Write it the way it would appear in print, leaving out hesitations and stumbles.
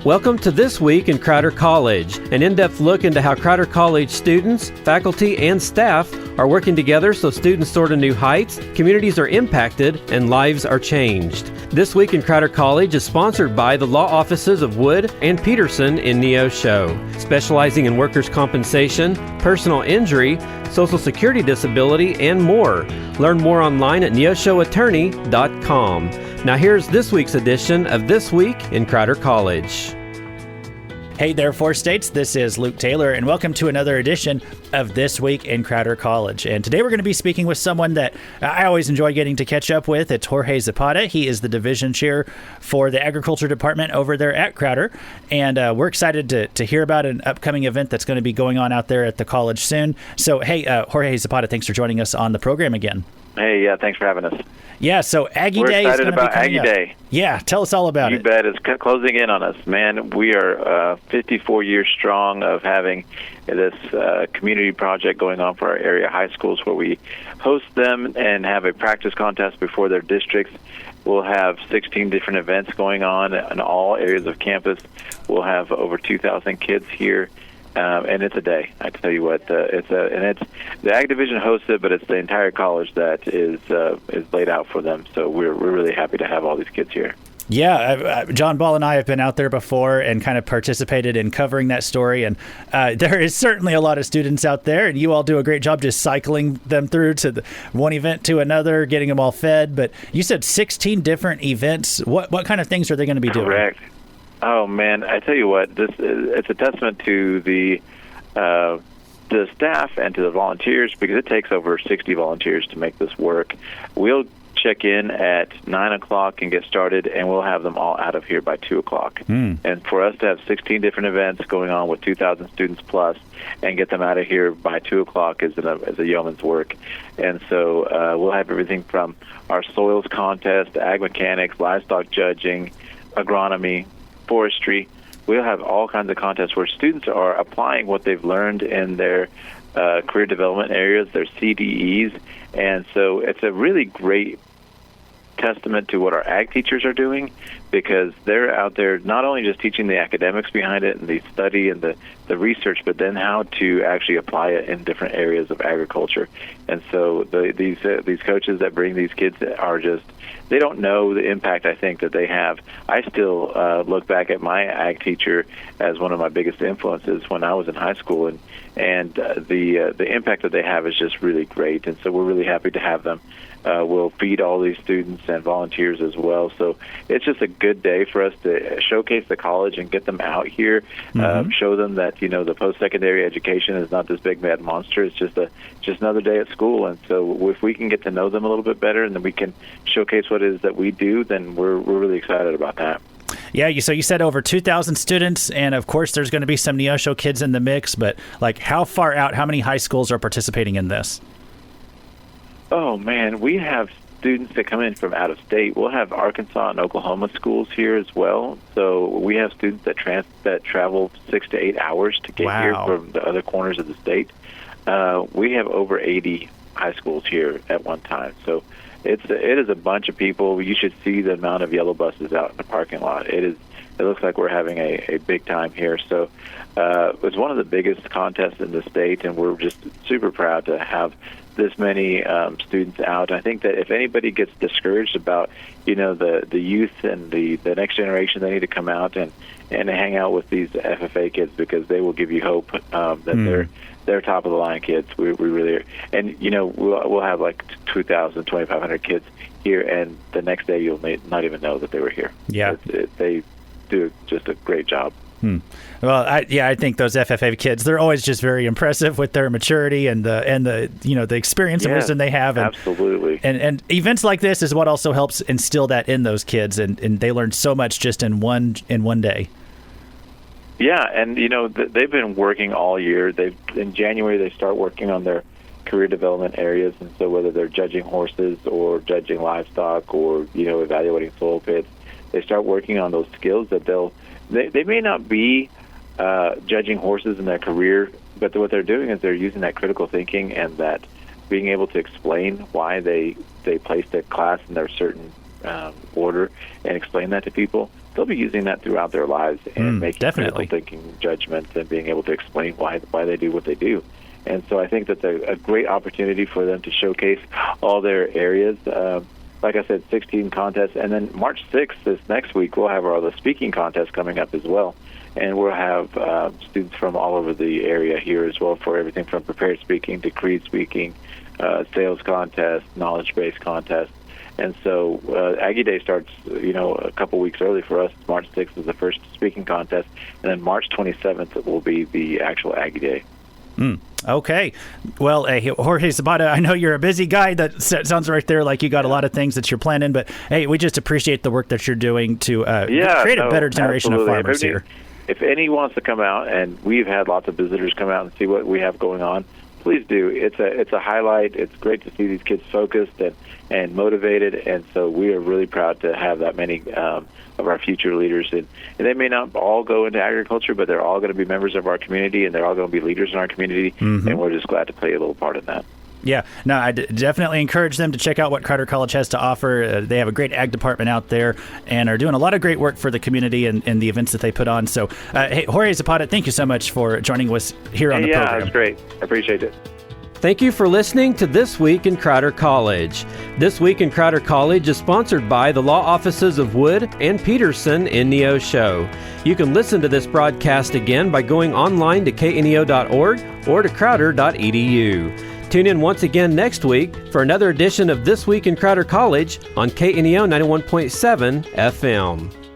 Welcome to This Week in Crowder College, an in-depth look into how Crowder College students, faculty, and staff are working together so students soar to new heights, communities are impacted, and lives are changed. This Week in Crowder College is sponsored by the law offices of Wood and Peterson in Neosho, specializing in workers' compensation, personal injury, Social Security disability, and more. Learn more online at neoshoattorney.com. Now here's this week's edition of This Week in Crowder College. Hey there, Four States. This is Luke Taylor, and welcome to another edition of This Week in Crowder College. And today we're going to be speaking with someone that I always enjoy getting to catch up with. It's Jorge Zapata. He is the division chair for the agriculture department over there at Crowder. And we're excited to hear about an upcoming event that's going to be going on out there at the college soon. So, hey, Jorge Zapata, thanks for joining us on the program again. Hey, yeah, thanks for having us. Yeah, so Aggie Day is going to be coming up. We're excited about Aggie Day. Yeah, tell us all about it. You bet. It's closing in on us, man. We are 54 years strong of having this community project going on for our area high schools where we host them and have a practice contest before their districts. We'll have 16 different events going on in all areas of campus. We'll have over 2,000 kids here. And it's a day. I tell you what, it's the Ag Division hosts it, but it's the entire college that is laid out for them. So we're really happy to have all these kids here. Yeah, John Ball and I have been out there before and kind of participated in covering that story. And there is certainly a lot of students out there, and you all do a great job just cycling them through to one event to another, getting them all fed. But you said 16 different events. What kind of things are they going to be doing? Correct. Oh man, I tell you what, it's a testament to the staff and to the volunteers, because it takes over 60 volunteers to make this work. We'll check in at 9 o'clock and get started, and we'll have them all out of here by 2 o'clock. And for us to have 16 different events going on with 2,000 students plus and get them out of here by 2 o'clock is a yeoman's work. And so we'll have everything from our soils contest, ag mechanics, livestock judging, agronomy, forestry. We'll have all kinds of contests where students are applying what they've learned in their career development areas, their CDEs, and so it's a really great testament to what our ag teachers are doing, because they're out there not only just teaching the academics behind it and the study and the research, but then how to actually apply it in different areas of agriculture. And so these coaches that bring these kids are just, they don't know the impact, I think, that they have. I still look back at my ag teacher as one of my biggest influences when I was in high school, and the impact that they have is just really great. And so we're really happy to have them. We'll feed all these students and volunteers as well. So it's just a good day for us to showcase the college and get them out here, show them that, the post-secondary education is not this big bad monster. It's just another day at school. And so if we can get to know them a little bit better and then we can showcase what it is that we do, then we're really excited about that. Yeah, so you said over 2,000 students, and of course there's going to be some Neosho kids in the mix, but like how far out, how many high schools are participating in this? Oh, man, we have students that come in from out of state. We'll have Arkansas and Oklahoma schools here as well. So we have students that travel 6 to 8 hours to get here from the other corners of the state. We have over 80 high schools here at one time. So it is a bunch of people. You should see the amount of yellow buses out in the parking lot. It looks like we're having a big time here. So it's one of the biggest contests in the state, and we're just super proud to have this many students out. I think that if anybody gets discouraged about, the youth and the next generation, they need to come out and hang out with these FFA kids, because they will give you hope that they're top of the line kids. We really are. And we'll have like 2,000, 2,500 kids here, and the next day you'll not even know that they were here. Yeah, they do just a great job. Well, I think those FFA kids, they're always just very impressive with their maturity and the experience and wisdom they have. And, absolutely. And events like this is what also helps instill that in those kids, and they learn so much just in one day. Yeah, and they've been working all year. In January they start working on their career development areas, and so whether they're judging horses or judging livestock or evaluating soil pits, they start working on those skills that they may not be judging horses in their career, but what they're doing is they're using that critical thinking and that being able to explain why they placed a class in their certain order and explain that to people. they'll be using that throughout their lives and making definitely critical thinking judgments and being able to explain why they do what they do. And so I think that's a great opportunity for them to showcase all their areas. Like I said, 16 contests. And then March 6th, this next week, we'll have the speaking contest coming up as well. And we'll have students from all over the area here as well for everything from prepared speaking to creed speaking, sales contest, knowledge-based contest. And so Aggie Day starts, a couple weeks early for us. March 6th is the first speaking contest. And then March 27th will be the actual Aggie Day. Okay. Well, Jorge Zapata, I know you're a busy guy. That sounds right there like you got a lot of things that you're planning. But, hey, we just appreciate the work that you're doing to create a better generation of farmers here. If any wants to come out, and we've had lots of visitors come out and see what we have going on, please do. It's a highlight. It's great to see these kids focused and motivated. And so we are really proud to have that many of our future leaders. And they may not all go into agriculture, but they're all going to be members of our community, and they're all going to be leaders in our community. And we're just glad to play a little part in that. Yeah, no, I definitely encourage them to check out what Crowder College has to offer. They have a great ag department out there and are doing a lot of great work for the community and the events that they put on. So, hey, Jorge Zapata, thank you so much for joining us here on the program. Yeah, it's great. I appreciate it. Thank you for listening to This Week in Crowder College. This Week in Crowder College is sponsored by the law offices of Wood and Peterson in Neosho. You can listen to this broadcast again by going online to kneo.org or to crowder.edu. Tune in once again next week for another edition of This Week in Crowder College on KNEO 91.7 FM.